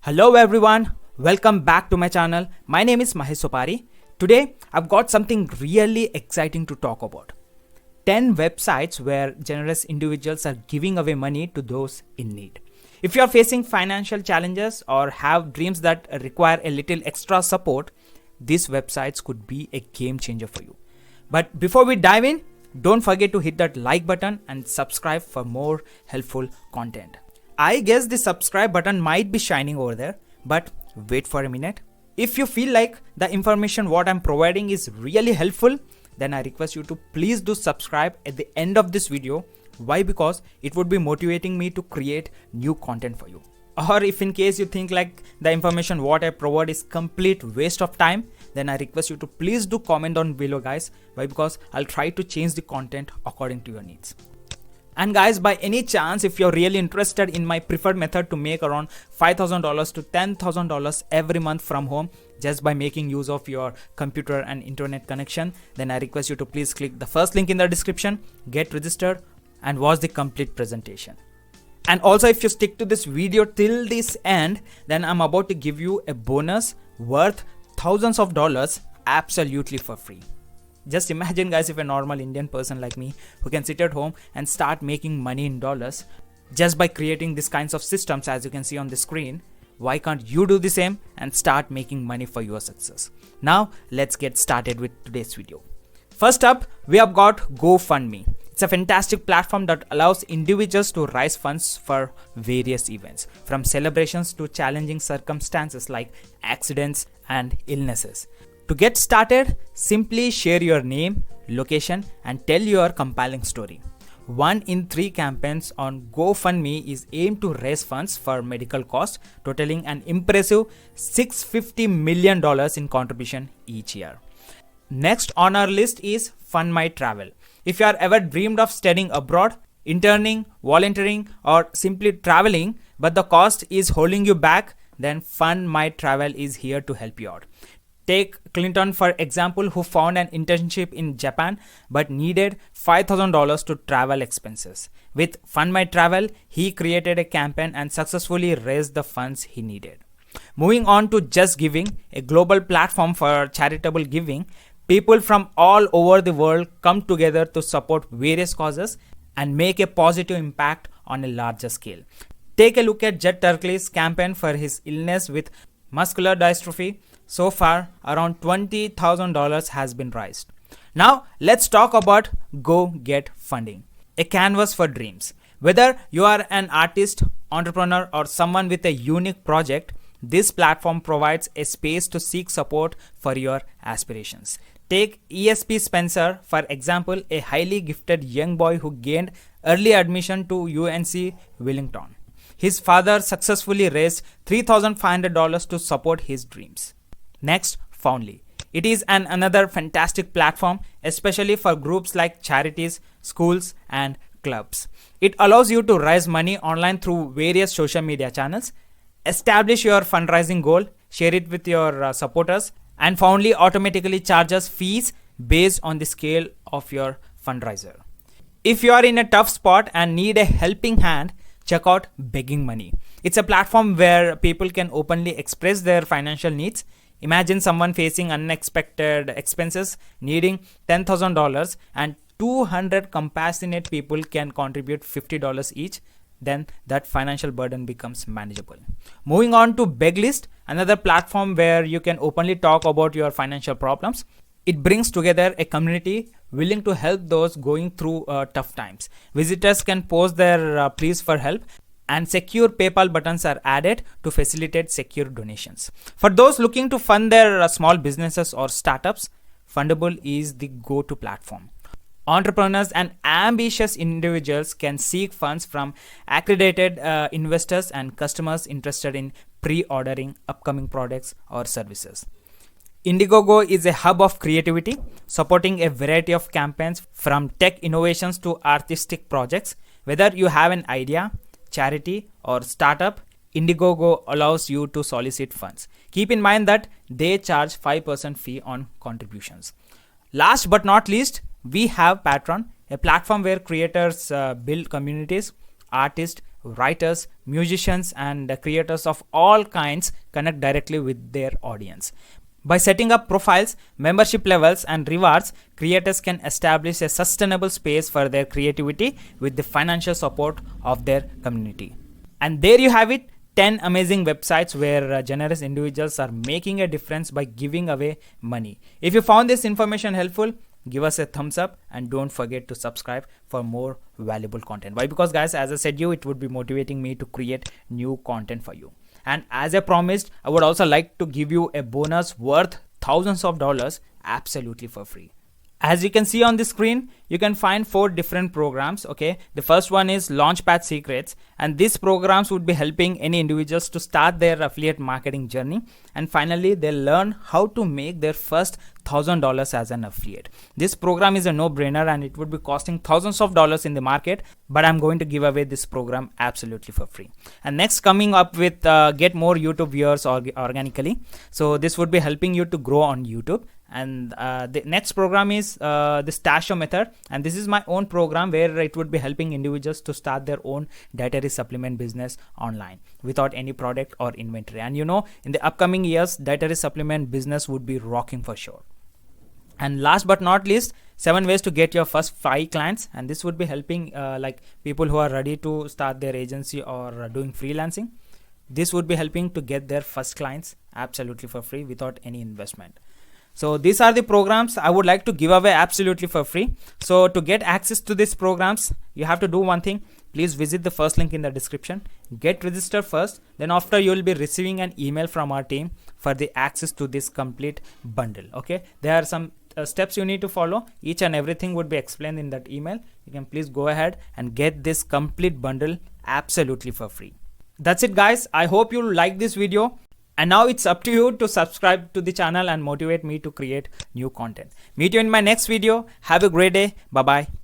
Hello everyone, welcome back to my channel. My name is Mahesh Sopari. Today I've got something really exciting to talk about. 10 websites where generous individuals are giving away money to those in need. If you are facing financial challenges or have dreams that require a little extra support, these websites could be a game changer for you. But before we dive in, don't forget to hit that like button and subscribe for more helpful content. I guess the subscribe button might be shining over there, but wait for a minute. If you feel like the information what I'm providing is really helpful, then I request you to please do subscribe at the end of this video. Why? Because it would be motivating me to create new content for you. Or if in case you think like the information what I provide is complete waste of time, then I request you to please do comment down below guys. Why? Because I'll try to change the content according to your needs. And guys, by any chance, if you're really interested in my preferred method to make around $5,000 to $10,000 every month from home just by making use of your computer and internet connection, then I request you to please click the first link in the description, get registered and watch the complete presentation. And also if you stick to this video till this end, then I'm about to give you a bonus worth thousands of dollars absolutely for free. Just imagine guys, if a normal Indian person like me who can sit at home and start making money in dollars just by creating these kinds of systems as you can see on the screen, why can't you do the same and start making money for your success? Now let's get started with today's video. First up, we have got GoFundMe. It's a fantastic platform that allows individuals to raise funds for various events, from celebrations to challenging circumstances like accidents and illnesses. To get started, simply share your name, location, and tell your compelling story. 1 in 3 campaigns on GoFundMe is aimed to raise funds for medical costs, totaling an impressive $650 million in contribution each year. Next on our list is FundMyTravel. If you are ever dreamed of studying abroad, interning, volunteering, or simply traveling, but the cost is holding you back, then FundMyTravel is here to help you out. Take Clinton for example, who found an internship in Japan but needed $5,000 to travel expenses. With FundMyTravel, he created a campaign and successfully raised the funds he needed. Moving on to JustGiving, a global platform for charitable giving, people from all over the world come together to support various causes and make a positive impact on a larger scale. Take a look at Jet Turkley's campaign for his illness with muscular dystrophy. So far, around $20,000 has been raised. Now, let's talk about GoGetFunding, a canvas for dreams. Whether you are an artist, entrepreneur, or someone with a unique project, this platform provides a space to seek support for your aspirations. Take ESP Spencer, for example, a highly gifted young boy who gained early admission to UNC Wellington. His father successfully raised $3,500 to support his dreams. Next, Foundly. It is another fantastic platform, especially for groups like charities, schools, and clubs. It allows you to raise money online through various social media channels, establish your fundraising goal, share it with your supporters, and Foundly automatically charges fees based on the scale of your fundraiser. If you are in a tough spot and need a helping hand, check out BeggingMoney. It's a platform where people can openly express their financial needs. Imagine someone facing unexpected expenses, needing $10,000, and 200 compassionate people can contribute $50 each. Then that financial burden becomes manageable. Moving on to BegsList, another platform where you can openly talk about your financial problems. It brings together a community willing to help those going through tough times. Visitors can post their pleas for help, and secure PayPal buttons are added to facilitate secure donations. For those looking to fund their small businesses or startups, Fundable is the go-to platform. Entrepreneurs and ambitious individuals can seek funds from accredited investors and customers interested in pre-ordering upcoming products or services. Indiegogo is a hub of creativity, supporting a variety of campaigns from tech innovations to artistic projects. Whether you have an idea, charity, or startup, Indiegogo allows you to solicit funds. Keep in mind that they charge 5% fee on contributions. Last but not least, we have Patreon, a platform where creators build communities, artists writers, musicians, and creators of all kinds connect directly with their audience. By setting up profiles, membership levels, and rewards, creators can establish a sustainable space for their creativity with the financial support of their community. And there you have it, 10 amazing websites where generous individuals are making a difference by giving away money. If you found this information helpful, give us a thumbs up and don't forget to subscribe for more valuable content. Why? Because guys, as I said you, it would be motivating me to create new content for you. And as I promised, I would also like to give you a bonus worth thousands of dollars absolutely for free. As you can see on the screen, you can find 4 different programs. Okay, the first one is Launchpad Secrets, and these programs would be helping any individuals to start their affiliate marketing journey, and finally they'll learn how to make their first $1,000 as an affiliate. This program is a no-brainer and it would be costing thousands of dollars in the market, but I'm going to give away this program absolutely for free. And next, coming up with get more YouTube viewers organically. So this would be helping you to grow on YouTube. And the next program is the Stasho method, and this is my own program where it would be helping individuals to start their own dietary supplement business online without any product or inventory. And you know, in the upcoming years, dietary supplement business would be rocking for sure. And last but not least, 7 ways to get your first 5 clients, and this would be helping like people who are ready to start their agency or doing freelancing. This would be helping to get their first clients absolutely for free without any investment. So these are the programs I would like to give away absolutely for free. So to get access to these programs, you have to do one thing. Please visit the first link in the description. Get registered first. Then after, you will be receiving an email from our team for the access to this complete bundle. Okay, there are some steps you need to follow. Each and everything would be explained in that email. You can please go ahead and get this complete bundle absolutely for free. That's it guys. I hope you like this video. And now it's up to you to subscribe to the channel and motivate me to create new content. Meet you in my next video. Have a great day. Bye bye. Take care.